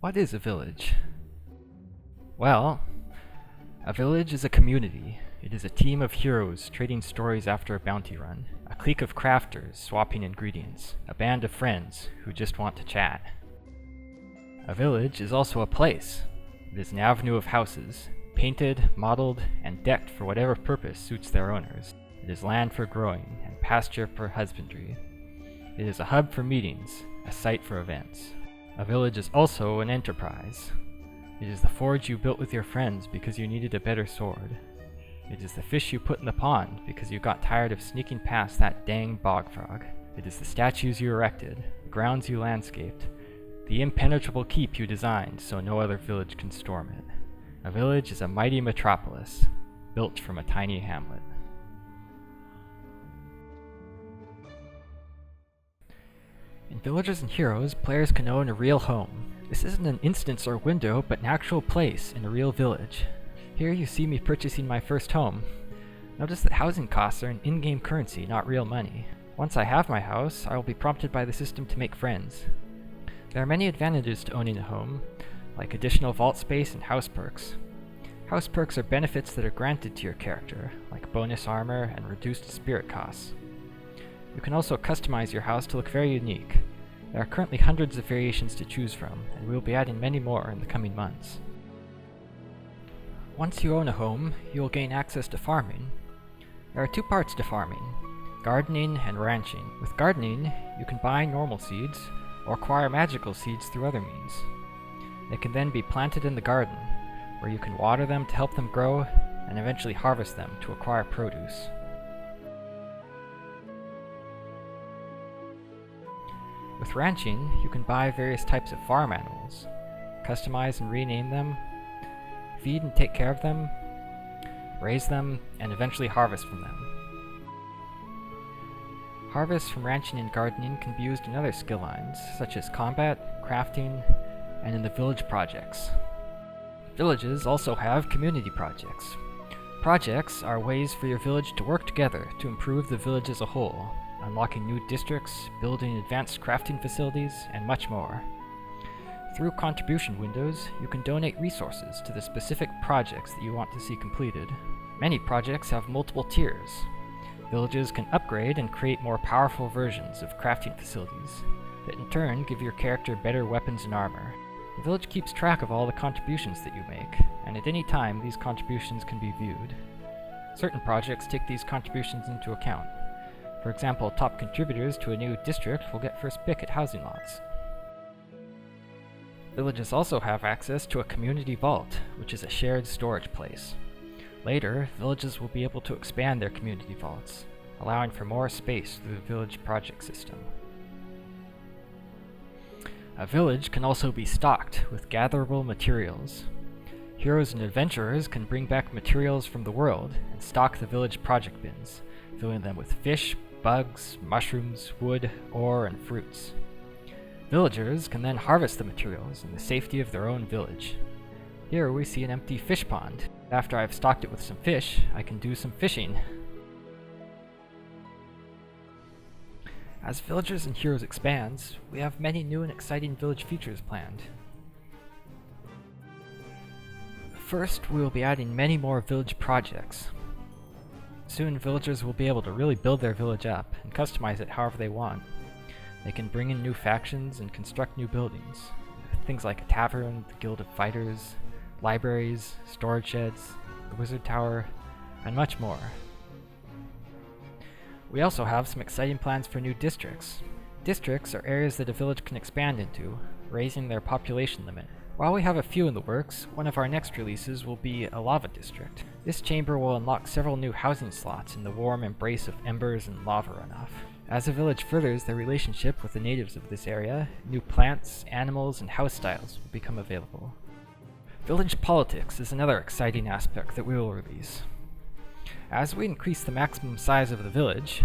What is a village? Well, a village is a community. It is a team of heroes trading stories after a bounty run, a clique of crafters swapping ingredients, a band of friends who just want to chat. A village is also a place. It is an avenue of houses, painted, modeled, and decked for whatever purpose suits their owners. It is land for growing and pasture for husbandry. It is a hub for meetings, a site for events. A village is also an enterprise. It is the forge you built with your friends because you needed a better sword. It is the fish you put in the pond because you got tired of sneaking past that dang bog frog. It is the statues you erected, the grounds you landscaped, the impenetrable keep you designed so no other village can storm it. A village is a mighty metropolis, built from a tiny hamlet. In Villagers and Heroes, players can own a real home. This isn't an instance or window, but an actual place in a real village. Here you see me purchasing my first home. Notice that housing costs are an in-game currency, not real money. Once I have my house, I will be prompted by the system to make friends. There are many advantages to owning a home, like additional vault space and house perks. House perks are benefits that are granted to your character, like bonus armor and reduced spirit costs. You can also customize your house to look very unique. There are currently hundreds of variations to choose from, and we will be adding many more in the coming months. Once you own a home, you will gain access to farming. There are two parts to farming: gardening and ranching. With gardening, you can buy normal seeds, or acquire magical seeds through other means. They can then be planted in the garden, where you can water them to help them grow, and eventually harvest them to acquire produce. With ranching, you can buy various types of farm animals, customize and rename them, feed and take care of them, raise them, and eventually harvest from them. Harvests from ranching and gardening can be used in other skill lines, such as combat, crafting, and in the village projects. Villages also have community projects. Projects are ways for your village to work together to improve the village as a whole, unlocking new districts, building advanced crafting facilities, and much more. Through contribution windows, you can donate resources to the specific projects that you want to see completed. Many projects have multiple tiers. Villages can upgrade and create more powerful versions of crafting facilities that in turn give your character better weapons and armor. The village keeps track of all the contributions that you make, and at any time these contributions can be viewed. Certain projects take these contributions into account. For example, top contributors to a new district will get first pick at housing lots. Villages also have access to a community vault, which is a shared storage place. Later, villages will be able to expand their community vaults, allowing for more space through the village project system. A village can also be stocked with gatherable materials. Heroes and adventurers can bring back materials from the world and stock the village project bins, filling them with fish, bugs, mushrooms, wood, ore, and fruits. Villagers can then harvest the materials in the safety of their own village. Here we see an empty fish pond. After I've stocked it with some fish, I can do some fishing. As Villagers and Heroes expands, we have many new and exciting village features planned. First, we will be adding many more village projects. Soon, villagers will be able to really build their village up and customize it however they want. They can bring in new factions and construct new buildings. Things like a tavern, the Guild of Fighters, libraries, storage sheds, the Wizard Tower, and much more. We also have some exciting plans for new districts. Districts are areas that a village can expand into, raising their population limit. While we have a few in the works, one of our next releases will be a lava district. This chamber will unlock several new housing slots in the warm embrace of embers and lava runoff. As a village furthers their relationship with the natives of this area, new plants, animals, and house styles will become available. Village politics is another exciting aspect that we will release. As we increase the maximum size of the village,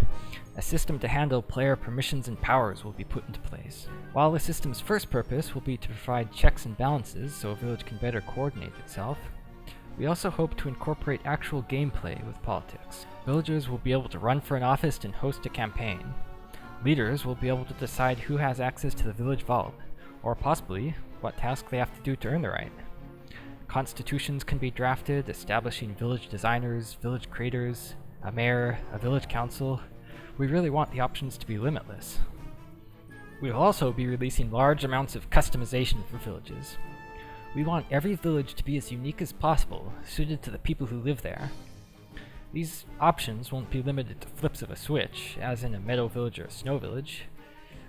a system to handle player permissions and powers will be put into place. While the system's first purpose will be to provide checks and balances so a village can better coordinate itself, we also hope to incorporate actual gameplay with politics. Villagers will be able to run for an office and host a campaign. Leaders will be able to decide who has access to the village vault, or possibly what task they have to do to earn the right. Constitutions can be drafted, establishing village designers, village creators, a mayor, a village council. We really want the options to be limitless. We will also be releasing large amounts of customization for villages. We want every village to be as unique as possible, suited to the people who live there. These options won't be limited to flips of a switch, as in a meadow village or a snow village.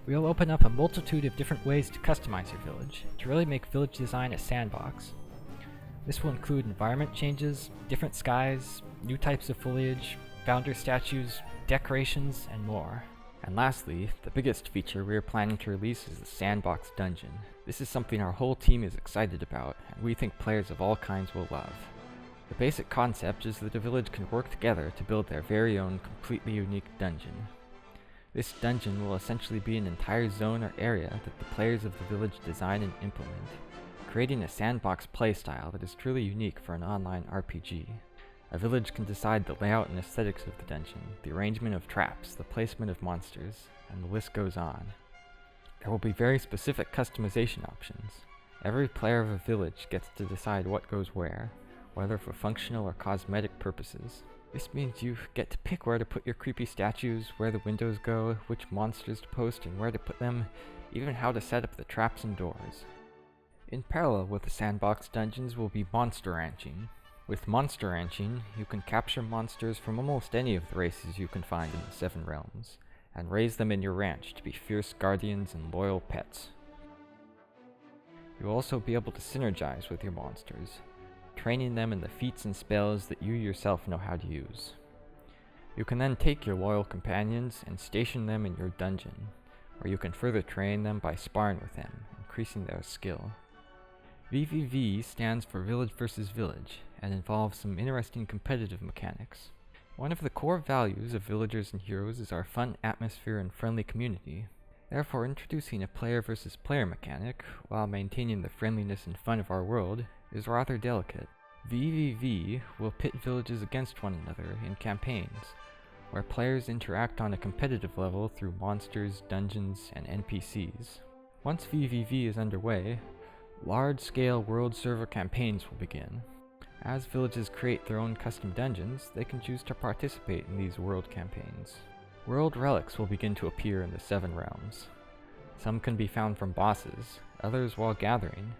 We will open up a multitude of different ways to customize your village, to really make village design a sandbox. This will include environment changes, different skies, new types of foliage, founder statues, decorations, and more. And lastly, the biggest feature we are planning to release is the SANDBOX dungeon. This is something our whole team is excited about, and we think players of all kinds will love. The basic concept is that a village can work together to build their very own completely unique dungeon. This dungeon will essentially be an entire zone or area that the players of the village design and implement, creating a sandbox playstyle that is truly unique for an online RPG. A village can decide the layout and aesthetics of the dungeon, the arrangement of traps, the placement of monsters, and the list goes on. There will be very specific customization options. Every player of a village gets to decide what goes where, whether for functional or cosmetic purposes. This means you get to pick where to put your creepy statues, where the windows go, which monsters to post and where to put them, even how to set up the traps and doors. In parallel with the sandbox dungeons will be monster ranching. With monster ranching, you can capture monsters from almost any of the races you can find in the 7 realms, and raise them in your ranch to be fierce guardians and loyal pets. You'll also be able to synergize with your monsters, training them in the feats and spells that you yourself know how to use. You can then take your loyal companions and station them in your dungeon, or you can further train them by sparring with them, increasing their skill. VVV stands for Village vs. Village, and involves some interesting competitive mechanics. One of the core values of Villagers and Heroes is our fun atmosphere and friendly community. Therefore, introducing a player versus player mechanic, while maintaining the friendliness and fun of our world, is rather delicate. VVV will pit villages against one another in campaigns, where players interact on a competitive level through monsters, dungeons, and NPCs. Once VVV is underway, large-scale world server campaigns will begin. As villages create their own custom dungeons, they can choose to participate in these world campaigns. World relics will begin to appear in the 7 realms. Some can be found from bosses, others while gathering,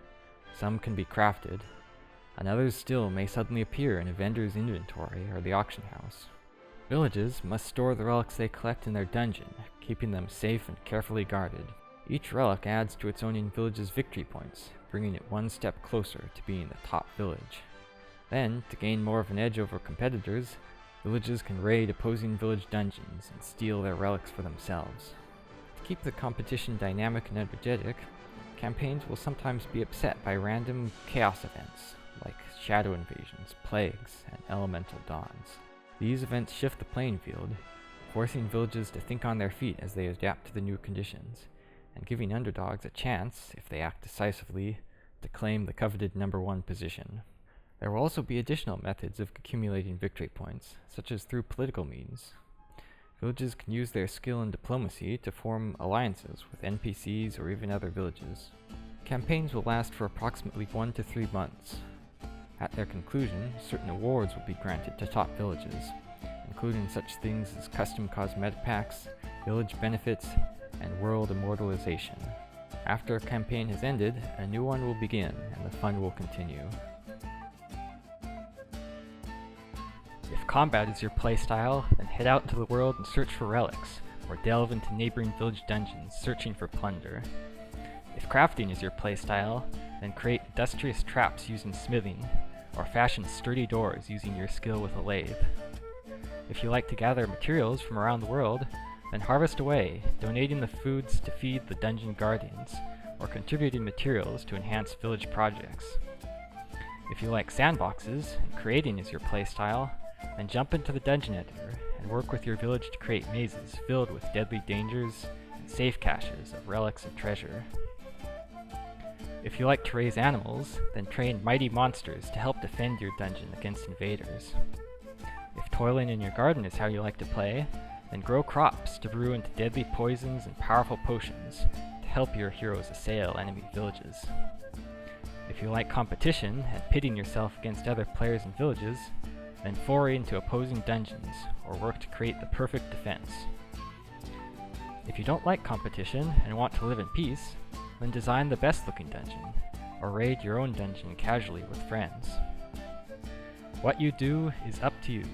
some can be crafted, and others still may suddenly appear in a vendor's inventory or the auction house. Villages must store the relics they collect in their dungeon, keeping them safe and carefully guarded. Each relic adds to its own village's victory points, bringing it one step closer to being the top village. Then, to gain more of an edge over competitors, villages can raid opposing village dungeons and steal their relics for themselves. To keep the competition dynamic and energetic, campaigns will sometimes be upset by random chaos events, like shadow invasions, plagues, and elemental dawns. These events shift the playing field, forcing villages to think on their feet as they adapt to the new conditions, and giving underdogs a chance, if they act decisively, to claim the coveted #1 position. There will also be additional methods of accumulating victory points, such as through political means. Villages can use their skill in diplomacy to form alliances with NPCs or even other villages. Campaigns will last for approximately 1 to 3 months. At their conclusion, certain awards will be granted to top villages, including such things as custom cosmetic packs, village benefits, and world immortalization. After a campaign has ended, a new one will begin, and the fun will continue. If combat is your playstyle, then head out into the world and search for relics, or delve into neighboring village dungeons searching for plunder. If crafting is your playstyle, then create industrious traps using smithing, or fashion sturdy doors using your skill with a lathe. If you like to gather materials from around the world, then harvest away, donating the foods to feed the dungeon guardians, or contributing materials to enhance village projects. If you like sandboxes, and creating is your playstyle, then jump into the dungeon editor and work with your village to create mazes filled with deadly dangers and safe caches of relics and treasure. If you like to raise animals, then train mighty monsters to help defend your dungeon against invaders. If toiling in your garden is how you like to play, then grow crops to brew into deadly poisons and powerful potions to help your heroes assail enemy villages. If you like competition and pitting yourself against other players and villages, then foray into opposing dungeons or work to create the perfect defense. If you don't like competition and want to live in peace, then design the best looking dungeon, or raid your own dungeon casually with friends. What you do is up to you.